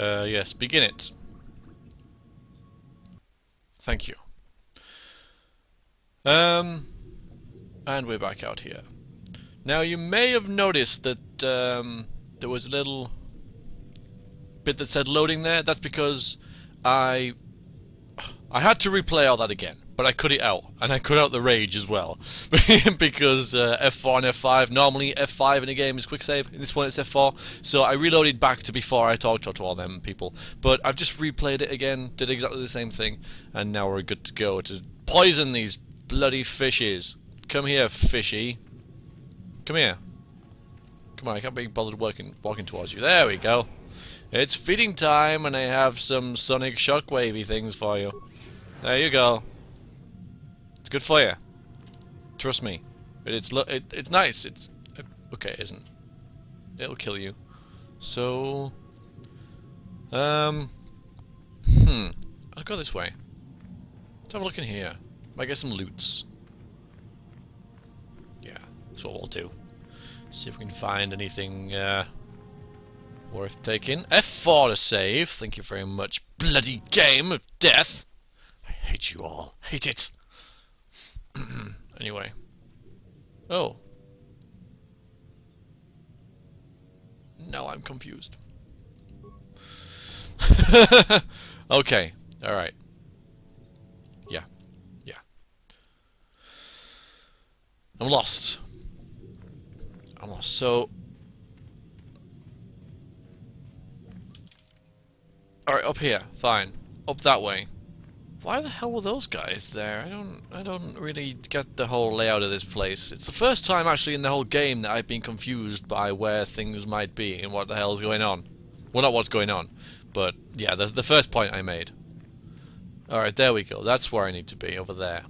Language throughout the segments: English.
Yes, begin it. Thank you. And we're back out here. Now you may have noticed that there was a little bit that said loading there. That's because I had to replay all that again, but I cut it out, and I cut out the rage as well, because F4 and F5, normally F5 in a game is quick save, in this one it's F4, so I reloaded back to before I talked to all them people, but I've just replayed it again, did exactly the same thing, and now we're good to go to poison these bloody fishes. Come here, fishy. Come here. Come on, I can't be bothered walking towards you. There we go. It's feeding time, and I have some sonic shockwavy things for you. There you go. It's good for you. Trust me. It's nice. It's okay. It isn't. It'll kill you. So, I'll go this way. Let's have a look in here. Might get some loots. Yeah, that's what we'll do. See if we can find anything worth taking. F4 to save. Thank you very much. Bloody game of death. I hate you all. Hate it. Anyway. Oh. Now I'm confused. Okay. Alright. Yeah. Yeah. I'm lost. I'm lost. So... Alright, up here. Fine. Up that way. Why the hell were those guys there? I don't really get the whole layout of this place. It's the first time actually in the whole game that I've been confused by where things might be and what the hell's going on. Well, not what's going on, but yeah, the first point I made. Alright, there we go. That's where I need to be, over there.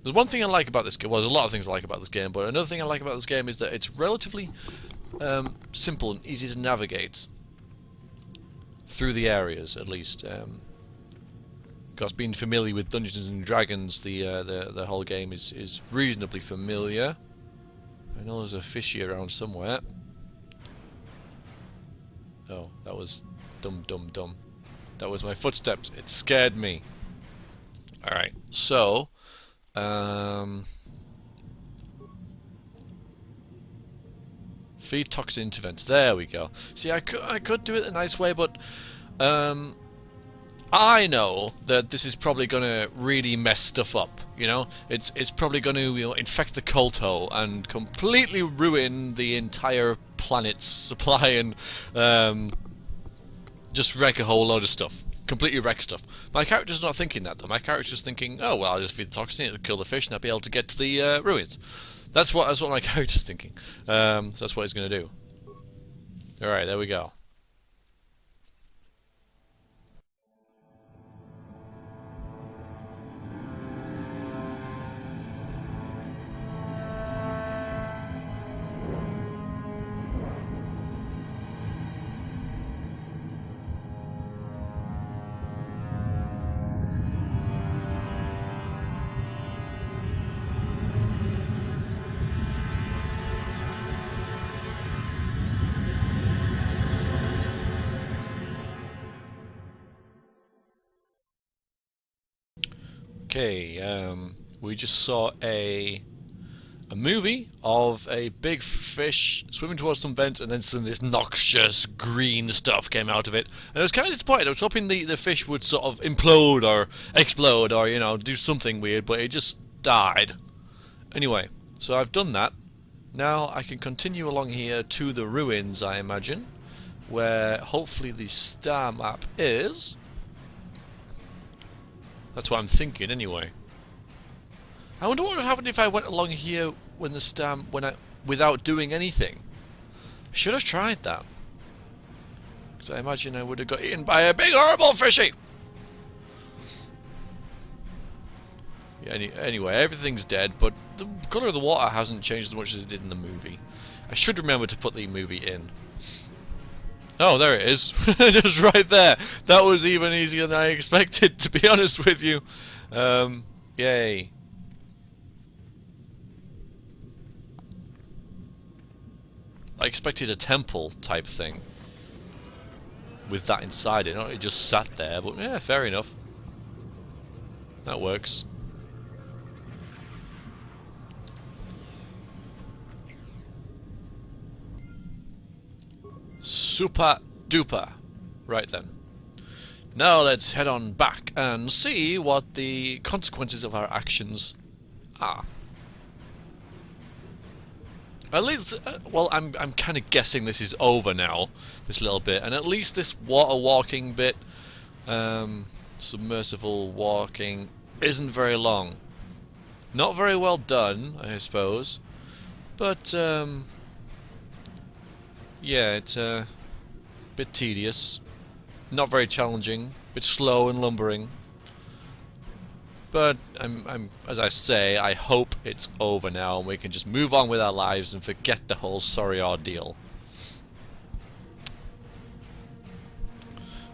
There's one thing I like about this game. Well, there's a lot of things I like about this game, but another thing I like about this game is that it's relatively simple and easy to navigate through the areas, at least. Because being familiar with Dungeons and Dragons, the whole game is reasonably familiar. I know there's a fishy around somewhere. Oh, that was dumb. That was my footsteps. It scared me. Alright, so... feed toxin to vents. There we go. See, I could do it a nice way, but... I know that this is probably gonna really mess stuff up, you know? It's probably gonna, you know, infect the KotOR and completely ruin the entire planet's supply and just wreck a whole load of stuff. Completely wreck stuff. My character's not thinking that though. My character's thinking, oh well, I'll just feed the toxin, it'll kill the fish, and I'll be able to get to the ruins. That's what my character's thinking. So that's what he's gonna do. Alright, there we go. Okay, we just saw a movie of a big fish swimming towards some vents, and then some this noxious green stuff came out of it. And I was kind of disappointed. I was hoping the fish would sort of implode or explode or, you know, do something weird, but it just died. Anyway, so I've done that. Now I can continue along here to the ruins, I imagine, where hopefully the star map is. That's what I'm thinking, anyway. I wonder what would happen if I went along here when the without doing anything. I should have tried that, because I imagine I would have got eaten by a big horrible fishy. Yeah, anyway, everything's dead, but the colour of the water hasn't changed as much as it did in the movie. I should remember to put the movie in. Oh, there it is. Just right there. That was even easier than I expected, to be honest with you. Yay. I expected a temple type thing. with that inside it. Not it just sat there, but yeah, fair enough. That works. Super duper. Right then. Now let's head on back and see what the consequences of our actions are. At least, well, I'm kind of guessing this is over now, this little bit, and at least this water walking bit, submersible walking, isn't very long. Not very well done, I suppose, but yeah, it's a bit tedious, not very challenging, a bit slow and lumbering. But as I say, I hope it's over now and we can just move on with our lives and forget the whole sorry ordeal.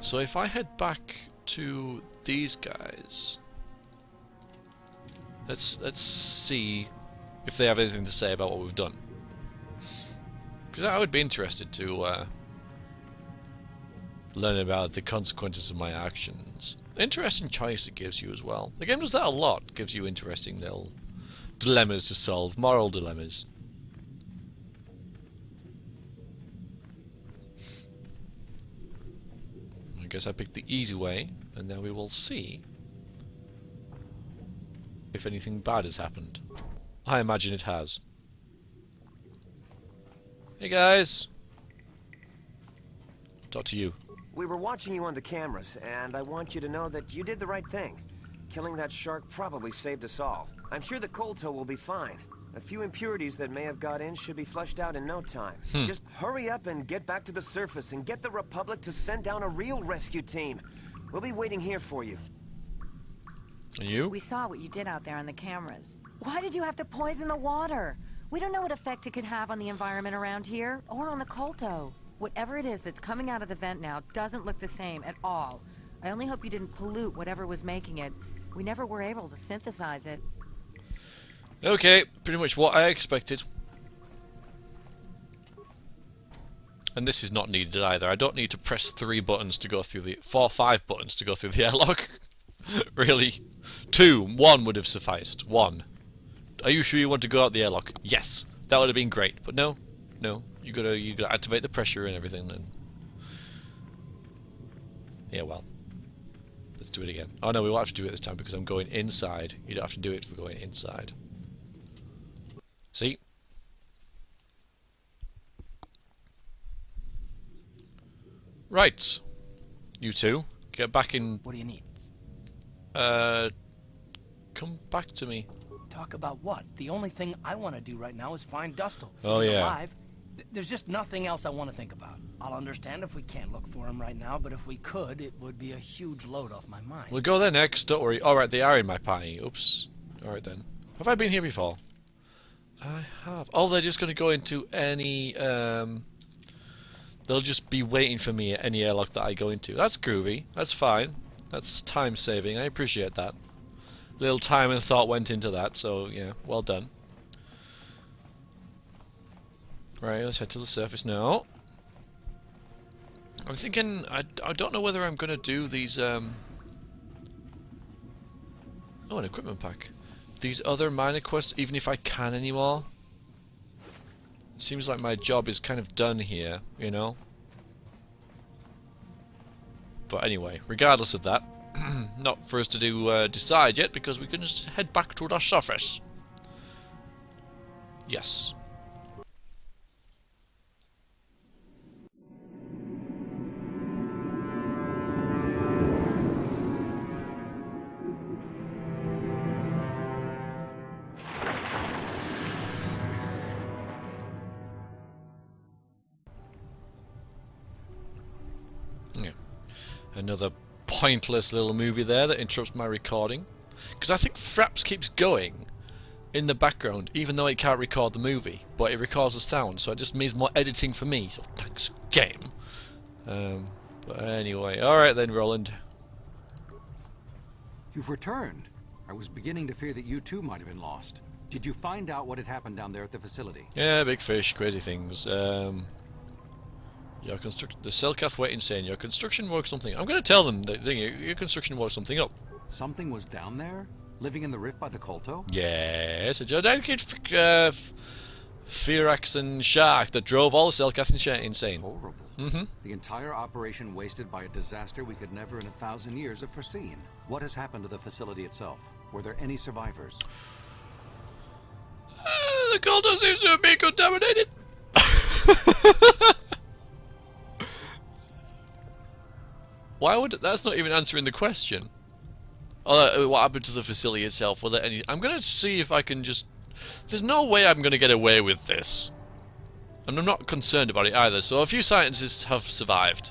So if I head back to these guys, let's see if they have anything to say about what we've done. Because I would be interested to learn about the consequences of my actions. Interesting choice it gives you as well. The game does that a lot. It gives you interesting little dilemmas to solve, moral dilemmas. I guess I picked the easy way, and now we will see if anything bad has happened. I imagine it has. Hey guys! Talk to you. We were watching you on the cameras, and I want you to know that you did the right thing. Killing that shark probably saved us all. I'm sure the KotOR will be fine. A few impurities that may have got in should be flushed out in no time. Just hurry up and get back to the surface and get the Republic to send down a real rescue team. We'll be waiting here for you. And you? We saw what you did out there on the cameras. Why did you have to poison the water? We don't know what effect it could have on the environment around here, or on the KotOR. Whatever it is that's coming out of the vent now doesn't look the same at all. I only hope you didn't pollute whatever was making it. We never were able to synthesize it. Okay, pretty much what I expected. And this is not needed either. I don't need to press 3 buttons to go through the... 5 buttons to go through the airlock. Really? 1 would have sufficed. 1. Are you sure you want to go out the airlock? Yes. That would have been great. But no. No. You gotta activate the pressure and everything then. Yeah, well. Let's do it again. Oh no, we won't have to do it this time because I'm going inside. You don't have to do it for going inside. See? Right. You two. Get back in. What do you need? Come back to me. Talk about what? The only thing I want to do right now is find Dustle. Oh, If he's yeah. alive, there's just nothing else I want to think about. I'll understand if we can't look for him right now, but if we could, it would be a huge load off my mind. We'll go there next, don't worry. Alright, they are in my party. Oops. Alright then. Have I been here before? I have. Oh, they're just going to go into any... They'll just be waiting for me at any airlock that I go into. That's groovy. That's fine. That's time saving. I appreciate that. Little time and thought went into that, so yeah, well done. Right, let's head to the surface now. I'm thinking, I don't know whether I'm going to do these, oh, an equipment pack. These other minor quests, even if I can anymore. It seems like my job is kind of done here, you know? But anyway, regardless of that, not for us to do decide yet, because we can just head back to the surface. Yes. Yeah. Another pointless little movie there that interrupts my recording. Because I think Fraps keeps going in the background, even though it can't record the movie. But it records the sound, so it just means more editing for me. So thanks, game. But anyway, alright then, Roland. You've returned. I was beginning to fear that you too might have been lost. Did you find out what had happened down there at the facility? Yeah, big fish, crazy things. Your construction, the Selkath were insane. Your construction woke something. I'm going to tell them that your construction woke something up. Something was down there? Living in the rift by the Kolto? Yes, a gigantic Firaxan shark that drove all the Selkath insane. Horrible. Mm-hmm. The entire operation wasted by a disaster we could never in 1,000 years have foreseen. What has happened to the facility itself? Were there any survivors? The Kolto seems to have been contaminated. Why would that's not even answering the question? Oh, what happened to the facility itself? Were there any? I'm gonna see if I can just. There's no way I'm gonna get away with this, and I'm not concerned about it either. So a few scientists have survived.